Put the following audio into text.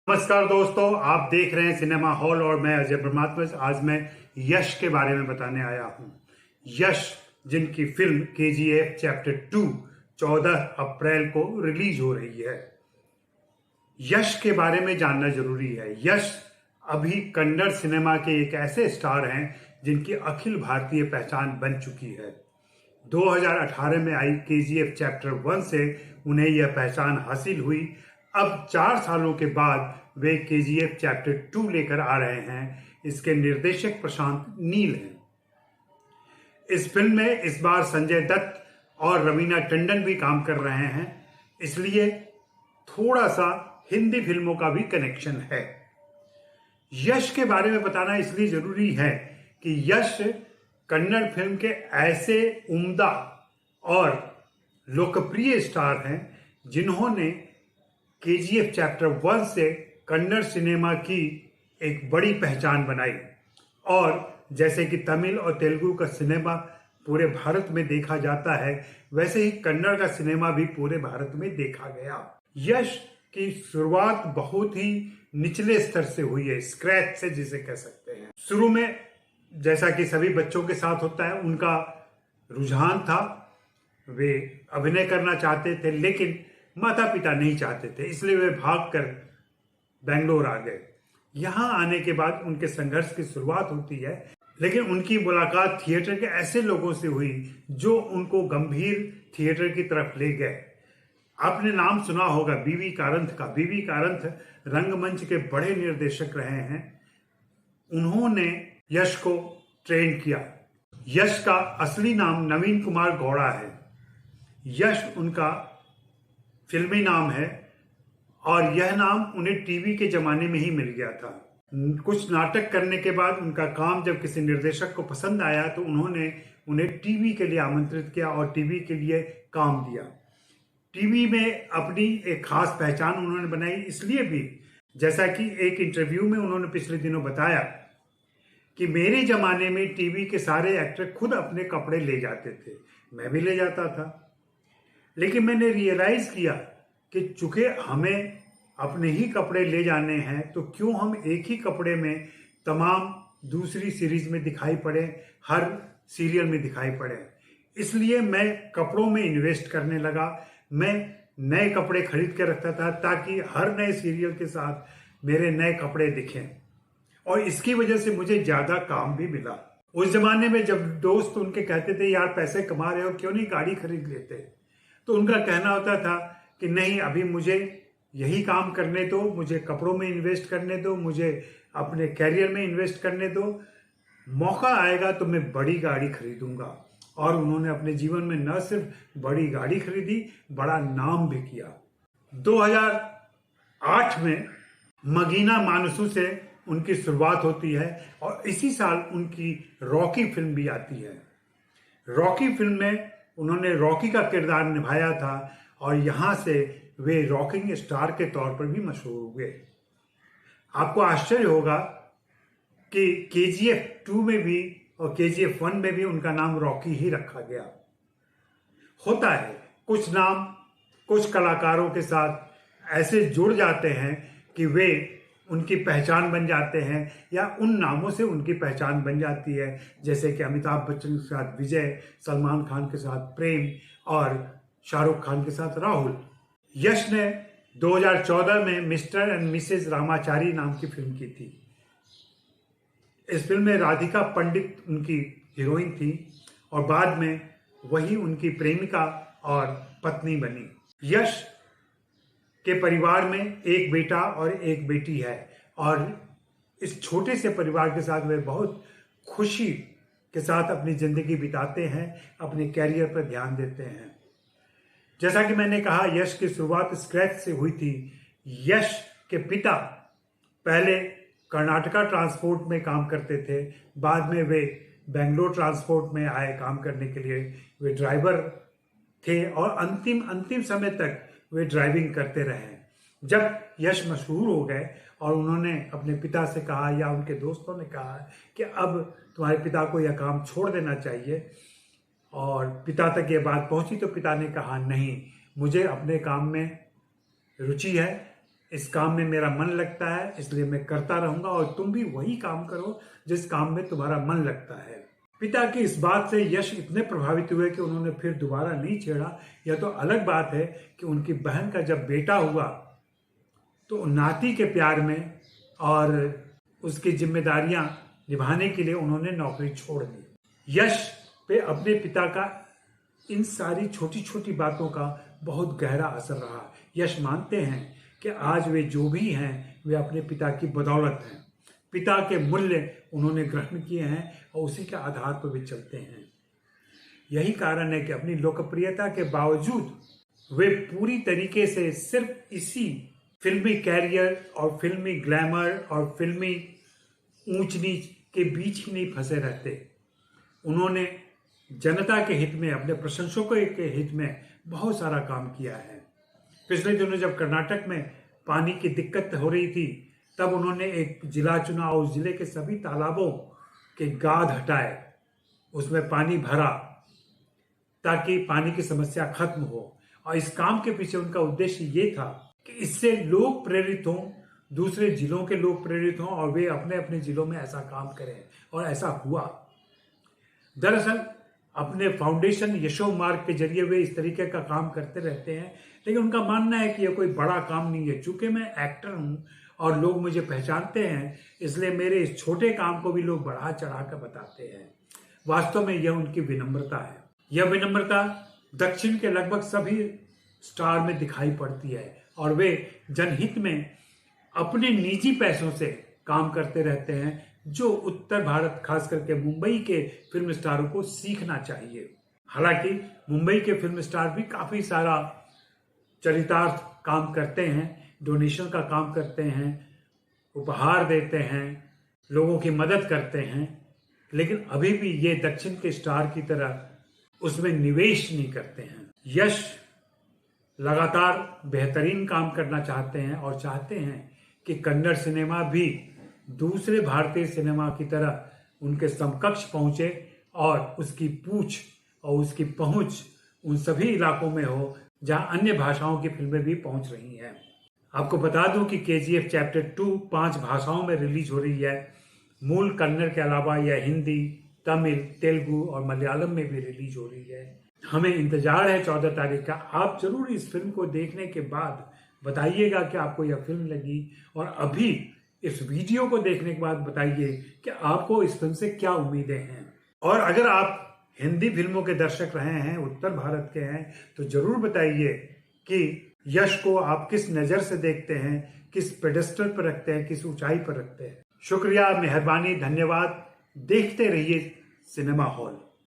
नमस्कार दोस्तों, आप देख रहे हैं सिनेमा हॉल और मैं अजय परमात्मा। आज मैं यश के बारे में बताने आया हूं। यश, जिनकी फिल्म केजीएफ चैप्टर 2 14 अप्रैल को रिलीज हो रही है। यश के बारे में जानना जरूरी है। यश अभी कन्नड़ सिनेमा के एक ऐसे स्टार हैं जिनकी अखिल भारतीय पहचान बन चुकी है। 2018 में आई केजीएफ चैप्टर 1 से उन्हें यह पहचान हासिल हुई। अब 4 सालों के बाद वे केजीएफ चैप्टर 2 लेकर आ रहे हैं। इसके निर्देशक प्रशांत नील हैं। इस फिल्म में इस बार संजय दत्त और रवीना टंडन भी काम कर रहे हैं, इसलिए थोड़ा सा हिंदी फिल्मों का भी कनेक्शन है। यश के बारे में बताना इसलिए जरूरी है कि यश कन्नड़ फिल्म के ऐसे उम्दा और लोकप्रिय स्टार हैं जिन्होंने केजीएफ चैप्टर 1 से कन्नड़ सिनेमा की एक बड़ी पहचान बनाई। और जैसे कि तमिल और तेलुगु का सिनेमा पूरे भारत में देखा जाता है, वैसे ही कन्नड़ का सिनेमा भी पूरे भारत में देखा गया। यश की शुरुआत बहुत ही निचले स्तर से हुई है, स्क्रैच से जिसे कह सकते हैं। शुरू में जैसा कि सभी बच्चों के साथ होता है, उनका रुझान था, वे अभिनय करना चाहते थे, लेकिन माता पिता नहीं चाहते थे, इसलिए वे भागकर बेंगलोर आ गए। यहाँ आने के बाद उनके संघर्ष की शुरुआत होती है, लेकिन उनकी मुलाकात थिएटर के ऐसे लोगों से हुई जो उनको गंभीर थिएटर की तरफ ले गए। आपने नाम सुना होगा बीवी कारंथ का। बीवी कारंथ रंगमंच के बड़े निर्देशक रहे हैं। उन्होंने यश को ट्रेन किया। यश का असली नाम नवीन कुमार गौड़ा है। यश उनका फिल्मी नाम है और यह नाम उन्हें टीवी के जमाने में ही मिल गया था। कुछ नाटक करने के बाद उनका काम जब किसी निर्देशक को पसंद आया तो उन्होंने उन्हें टीवी के लिए आमंत्रित किया और टीवी के लिए काम दिया। टीवी में अपनी एक खास पहचान उन्होंने बनाई, इसलिए भी जैसा कि एक इंटरव्यू में उन्होंने पिछले दिनों बताया कि मेरे जमाने में टीवी के सारे एक्टर खुद अपने कपड़े ले जाते थे, मैं भी ले जाता था, लेकिन मैंने रियलाइज किया कि चूंकि हमें अपने ही कपड़े ले जाने हैं तो क्यों हम एक ही कपड़े में तमाम दूसरी सीरीज में दिखाई पड़े, हर सीरियल में दिखाई पड़े। इसलिए मैं कपड़ों में इन्वेस्ट करने लगा। मैं नए कपड़े खरीद के रखता था ताकि हर नए सीरियल के साथ मेरे नए कपड़े दिखें, और इसकी वजह से मुझे ज्यादा काम भी मिला। उस जमाने में जब दोस्त उनके कहते थे यार पैसे कमा रहे हो, क्यों नहीं गाड़ी खरीद लेते, तो उनका कहना होता था कि नहीं, अभी मुझे यही काम करने दो, मुझे कपड़ों में इन्वेस्ट करने दो, मुझे अपने कैरियर में इन्वेस्ट करने दो, मौका आएगा तो मैं बड़ी गाड़ी खरीदूंगा। और उन्होंने अपने जीवन में न सिर्फ बड़ी गाड़ी खरीदी, बड़ा नाम भी किया। 2008 में मगीना मानसू से उनकी शुरुआत होती है और इसी साल उनकी रॉकी फिल्म भी आती है। रॉकी फिल्म में उन्होंने रॉकी का किरदार निभाया था और यहां से वे रॉकिंग स्टार के तौर पर भी मशहूर हुए। आपको आश्चर्य होगा कि केजीएफ 2 में भी और केजीएफ 1 में भी उनका नाम रॉकी ही रखा गया। होता है, कुछ नाम कुछ कलाकारों के साथ ऐसे जुड़ जाते हैं कि वे उनकी पहचान बन जाते हैं या उन नामों से उनकी पहचान बन जाती है, जैसे कि अमिताभ बच्चन के साथ विजय, सलमान खान के साथ प्रेम और शाहरुख खान के साथ राहुल। यश ने 2014 में मिस्टर एंड मिसेज रामाचारी नाम की फिल्म की थी। इस फिल्म में राधिका पंडित उनकी हीरोइन थी और बाद में वही उनकी प्रेमिका और पत्नी बनी। यश के परिवार में एक बेटा और एक बेटी है और इस छोटे से परिवार के साथ वे बहुत खुशी के साथ अपनी जिंदगी बिताते हैं, अपने कैरियर पर ध्यान देते हैं। जैसा कि मैंने कहा, यश की शुरुआत स्क्रैच से हुई थी। यश के पिता पहले कर्नाटका ट्रांसपोर्ट में काम करते थे, बाद में वे बेंगलोर ट्रांसपोर्ट में आए काम करने के लिए। वे ड्राइवर थे और अंतिम समय तक वे ड्राइविंग करते रहे। जब यश मशहूर हो गए और उन्होंने अपने पिता से कहा या उनके दोस्तों ने कहा कि अब तुम्हारे पिता को यह काम छोड़ देना चाहिए, और पिता तक ये बात पहुंची तो पिता ने कहा नहीं, मुझे अपने काम में रुचि है, इस काम में मेरा मन लगता है, इसलिए मैं करता रहूंगा और तुम भी वही काम करो जिस काम में तुम्हारा मन लगता है। पिता की इस बात से यश इतने प्रभावित हुए कि उन्होंने फिर दोबारा नहीं छेड़ा। यह तो अलग बात है कि उनकी बहन का जब बेटा हुआ तो नाती के प्यार में और उसकी जिम्मेदारियां निभाने के लिए उन्होंने नौकरी छोड़ दी। यश पे अपने पिता का इन सारी छोटी छोटी बातों का बहुत गहरा असर रहा। यश मानते हैं कि आज वे जो भी हैं वे अपने पिता की बदौलत हैं। पिता के मूल्य उन्होंने ग्रहण किए हैं और उसी के आधार पर वे चलते हैं। यही कारण है कि अपनी लोकप्रियता के बावजूद वे पूरी तरीके से सिर्फ इसी फिल्मी कैरियर और फिल्मी ग्लैमर और फिल्मी ऊंच नीच के बीच ही नहीं फंसे रहते। उन्होंने जनता के हित में, अपने प्रशंसकों के हित में बहुत सारा काम किया है। पिछले दिनों जब कर्नाटक में पानी की दिक्कत हो रही थी तब उन्होंने एक जिला चुना और उस जिले के सभी तालाबों के गाद हटाए, उसमें पानी भरा ताकि पानी की समस्या खत्म हो। और इस काम के पीछे उनका उद्देश्य ये था कि इससे लोग प्रेरित हों, दूसरे जिलों के लोग प्रेरित हों और वे अपने अपने जिलों में ऐसा काम करें, और ऐसा हुआ। दरअसल अपने फाउंडेशन यशो मार्ग के जरिए वे इस तरीके का काम करते रहते हैं, लेकिन उनका मानना है कि यह कोई बड़ा काम नहीं है। चूंकि मैं एक्टर हूं और लोग मुझे पहचानते हैं, इसलिए मेरे इस छोटे काम को भी लोग बढ़ा चढ़ा कर बताते हैं। वास्तव में यह उनकी विनम्रता है। यह विनम्रता दक्षिण के लगभग सभी स्टार में दिखाई पड़ती है और वे जनहित में अपने निजी पैसों से काम करते रहते हैं, जो उत्तर भारत खास करके मुंबई के फिल्म स्टारों को सीखना चाहिए। हालांकि मुंबई के फिल्म स्टार भी काफी सारा चरितार्थ काम करते हैं, डोनेशन का काम करते हैं, उपहार देते हैं, लोगों की मदद करते हैं, लेकिन अभी भी ये दक्षिण के स्टार की तरह उसमें निवेश नहीं करते हैं। यश लगातार बेहतरीन काम करना चाहते हैं और चाहते हैं कि कन्नड़ सिनेमा भी दूसरे भारतीय सिनेमा की तरह उनके समकक्ष पहुंचे और उसकी पूछ और उसकी पहुंच उन सभी इलाकों में हो जहां अन्य भाषाओं की फिल्में भी पहुंच रही हैं। आपको बता दूं कि KGF चैप्टर 2 5 भाषाओं में रिलीज हो रही है। मूल कन्नड़ के अलावा यह हिंदी, तमिल, तेलुगु और मलयालम में भी रिलीज हो रही है। हमें इंतजार है 14 तारीख का। आप जरूर इस फिल्म को देखने के बाद बताइएगा कि आपको यह फिल्म लगी, और अभी इस वीडियो को देखने के बाद बताइए कि आपको इस फिल्म से क्या उम्मीदें हैं। और अगर आप हिंदी फिल्मों के दर्शक रहे हैं, उत्तर भारत के हैं, तो जरूर बताइए कि यश को आप किस नजर से देखते हैं, किस पेडेस्टल पर रखते हैं, किस ऊंचाई पर रखते हैं। शुक्रिया, मेहरबानी, धन्यवाद। देखते रहिए सिनेमा हॉल।